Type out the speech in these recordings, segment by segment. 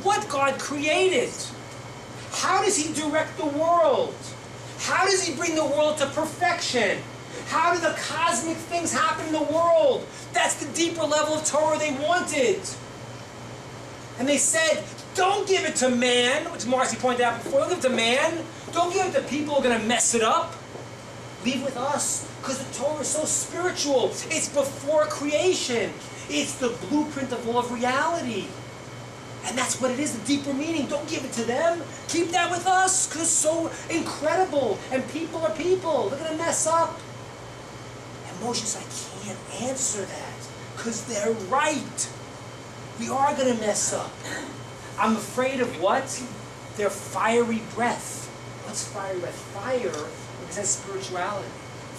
what God created. How does He direct the world? How does He bring the world to perfection? How do the cosmic things happen in the world? That's the deeper level of Torah they wanted. And they said, don't give it to man, which Marcy pointed out before. Don't give it to man. Don't give it to people who are going to mess it up. Leave with us, because the Torah is so spiritual. It's before creation. It's the blueprint of all of reality. And that's what it is, the deeper meaning. Don't give it to them. Keep that with us, because it's so incredible. And people are people. They're going to mess up. And Moshe's like, I can't answer that, because they're right. We are going to mess up. I'm afraid of what? Their fiery breath. What's fiery breath? Fire represents spirituality.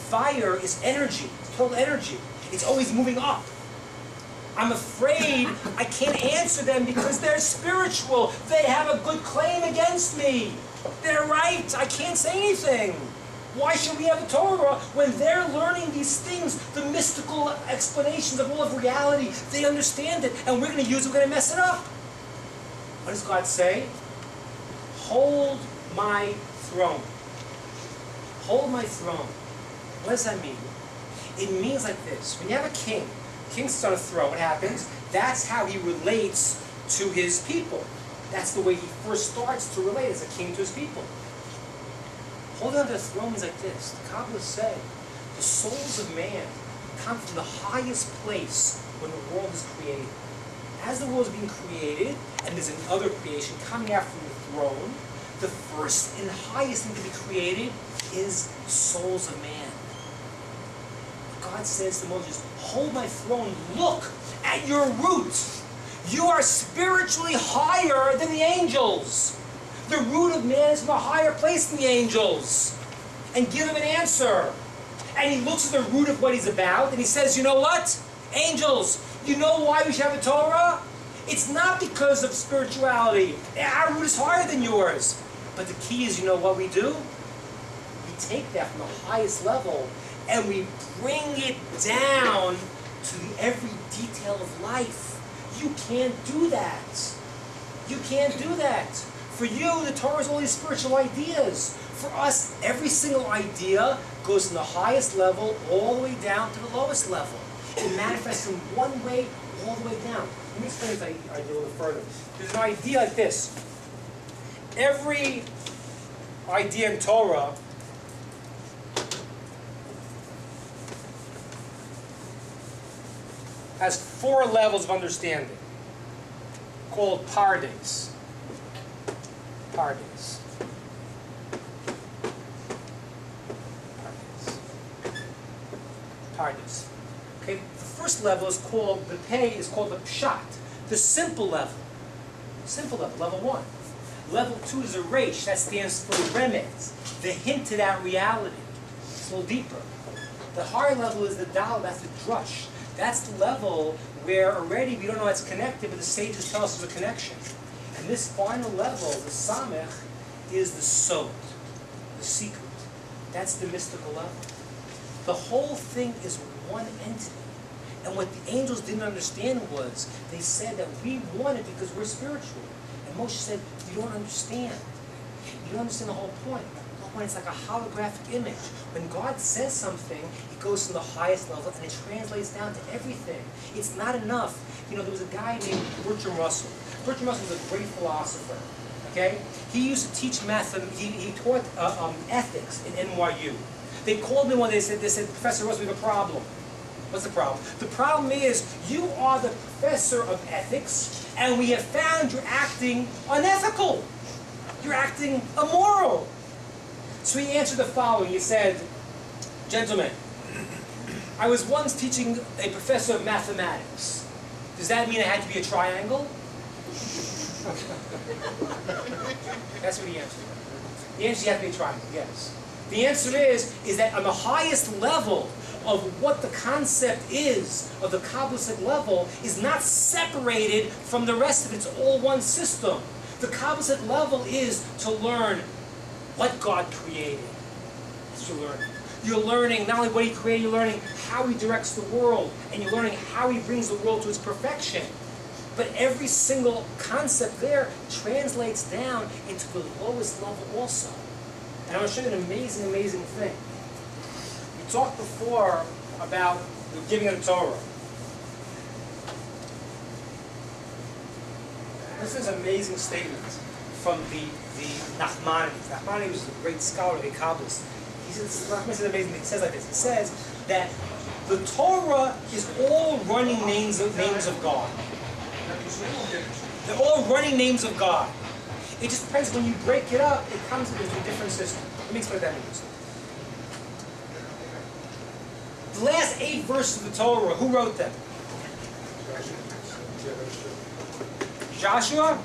Fire is energy. It's total energy. It's always moving up. I'm afraid I can't answer them because they're spiritual. They have a good claim against me. They're right. I can't say anything. Why should we have a Torah when they're learning these things, the mystical explanations of all of reality? They understand it, and we're going to use it, we're going to mess it up. What does God say? Hold my throne. Hold my throne. What does that mean? It means like this. When you have a king sits on a throne, what happens? That's how he relates to his people. That's the way he first starts to relate as a king to his people. Holding on to the throne means like this. The Kabbalah say the souls of man come from the highest place when the world is created. As the world is being created, and there's another creation coming out from the throne, the first and highest thing to be created is the souls of man. God says to Moses, hold my throne, look at your roots. You are spiritually higher than the angels. The root of man is in a higher place than the angels. And give him an answer. And he looks at the root of what he's about, and he says, you know what? Angels, you know why we should have a Torah? It's not because of spirituality. Our root is higher than yours. But the key is, you know what we do? We take that from the highest level and we bring it down to every detail of life. You can't do that. You can't do that. For you, the Torah is all these spiritual ideas. For us, every single idea goes from the highest level all the way down to the lowest level. It manifests in one way all the way down. Let me explain this idea a little further. There's an idea like this. Every idea in Torah has 4 levels of understanding, called pardes. Pardes. Pardes. Okay, the first level is called, the pei is called the pshat, the simple level. Simple level, level 1. Level 2 is a resh, that stands for remez, the hinted at reality. It's a little deeper. The higher level is the dal, that's the drush. That's the level where already we don't know how it's connected, but the sages tell us there's a connection. And this final level, the samech, is the sod, the secret. That's the mystical level. The whole thing is one entity. And what the angels didn't understand was, they said that we want it because we're spiritual. And Moshe said, you don't understand. You don't understand the whole point. The whole point is like a holographic image. When God says something, it goes to the highest level and it translates down to everything. It's not enough. You know, there was a guy named Bertrand Russell. Bertrand Russell was a great philosopher. Okay? He used to teach math, he taught ethics in NYU. They called me one day, they said, Professor Russell, we have a problem. What's the problem? The problem is, you are the professor of ethics, and we have found you're acting unethical. You're acting immoral. So he answered the following. He said, gentlemen, I was once teaching a professor of mathematics. Does that mean I had to be a triangle? That's what he answered. The answer is you have to be a triangle, yes. The answer is that on the highest level of what the concept is, of the Kabbalistic level, is not separated from the rest of it. It's all one system. The Kabbalistic level is to learn what God created. That's what you're learning. You're learning not only what He created, you're learning how He directs the world, and you're learning how He brings the world to its perfection. But every single concept there translates down into the lowest level also. And I'm going to show you an amazing, amazing thing. We talked before about the giving of the Torah. This is an amazing statement from the Nachmanides. Nachmanides was a great scholar, a Kabbalist. He says, this is amazing. He says like this. He says that the Torah is all running names of God. They're all running names of God. It just depends when you break it up, it comes into a different system. Let me explain what that means. The last 8 verses of the Torah, who wrote them? Joshua?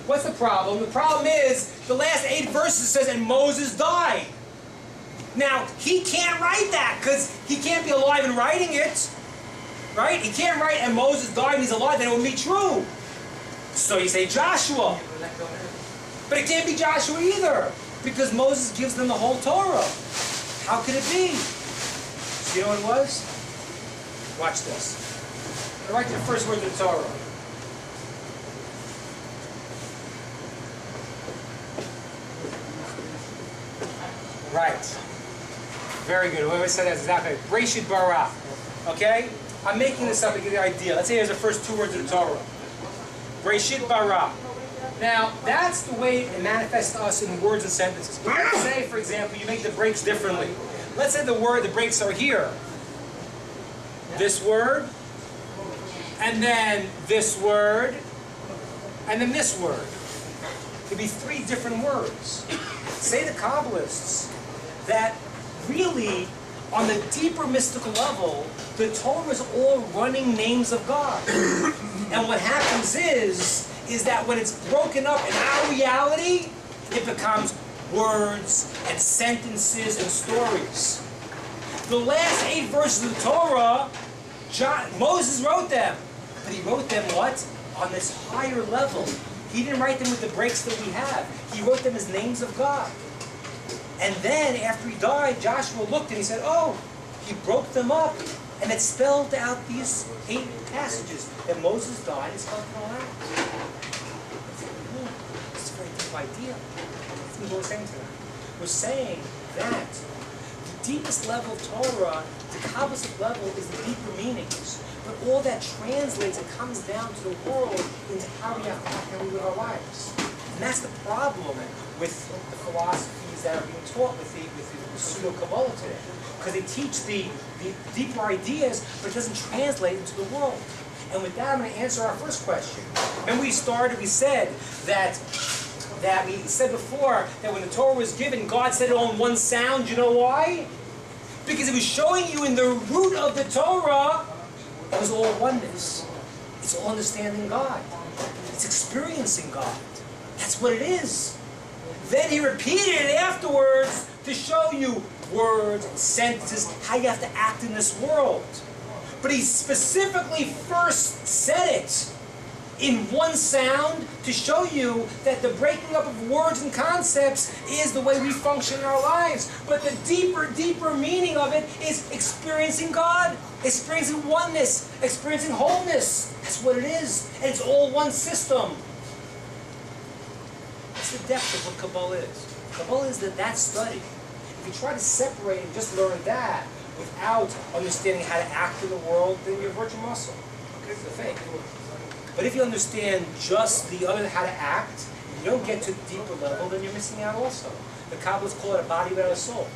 What's the problem? The problem is, the last 8 verses says, and Moses died. Now, he can't write that, because he can't be alive and writing it. Right? He can't write, and Moses died and he's alive, then it would be true. So you say Joshua. But it can't be Joshua either, because Moses gives them the whole Torah. How could it be? So you know what it was? Watch this. I'll write the first word of the Torah. Right. Very good. Whoever said that is exactly right. Breshit bara. Okay? I'm making this up to get the idea. Let's say there's the first 2 words of the Torah. Breshit bara. Now, that's the way it manifests to us in words and sentences. But let's say, for example, you make the breaks differently. Let's say the breaks are here. This word, and then this word, and then this word. It could be 3 different words. Say the Kabbalists that really, on the deeper mystical level, the Torah is all running names of God. And what happens is that when it's broken up in our reality, it becomes words and sentences and stories. The last 8 verses of the Torah, Moses wrote them. But he wrote them what? On this higher level. He didn't write them with the breaks that we have. He wrote them as names of God. And then, after he died, Joshua looked and he said, oh, he broke them up. And it spelled out these 8 passages that Moses died and spelled them all out. It's a very deep idea. That's what we're saying tonight. We're saying that the deepest level of Torah, the Kabbalistic level, is the deeper meanings. But all that translates and comes down to the world into how we have to act and we live our lives. And that's the problem with the philosophies that are being taught with the pseudo-Kabbalah today. Because they teach the deeper ideas, but it doesn't translate into the world. And with that, I'm going to answer our first question. When we started, we said that we said before that when the Torah was given, God said it all in one sound. You know why? Because it was showing you in the root of the Torah, it was all oneness. It's all understanding God. It's experiencing God. That's what it is. Then he repeated it afterwards to show you words, sentences, how you have to act in this world. But he specifically first said it in one sound to show you that the breaking up of words and concepts is the way we function in our lives. But the deeper, deeper meaning of it is experiencing God, experiencing oneness, experiencing wholeness. That's what it is. And it's all one system. That's the depth of what Kabbalah is. Kabbalah is that study. If you try to separate and just learn that without understanding how to act in the world, then you're a virtual muscle. It's a fake. But if you understand just the other how to act, you don't get to the deeper level, then you're missing out also. The Kabbalists call it a body without a soul.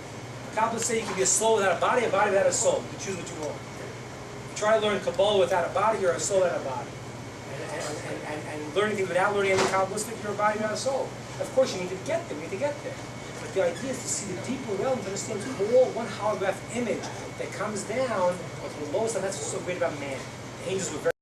The Kabbalists say you can be a soul without a body without a soul. You can choose what you want. If you try to learn Kabbalah without a body, you're a soul without a body. And learning things without learning any Kabbalistic, you're a body without a soul. Of course, you need to get there. You need to get there. But the idea is to see the deeper realm, to understand all one holograph image that comes down to the lowest, and that's what's so great about man. The angels were very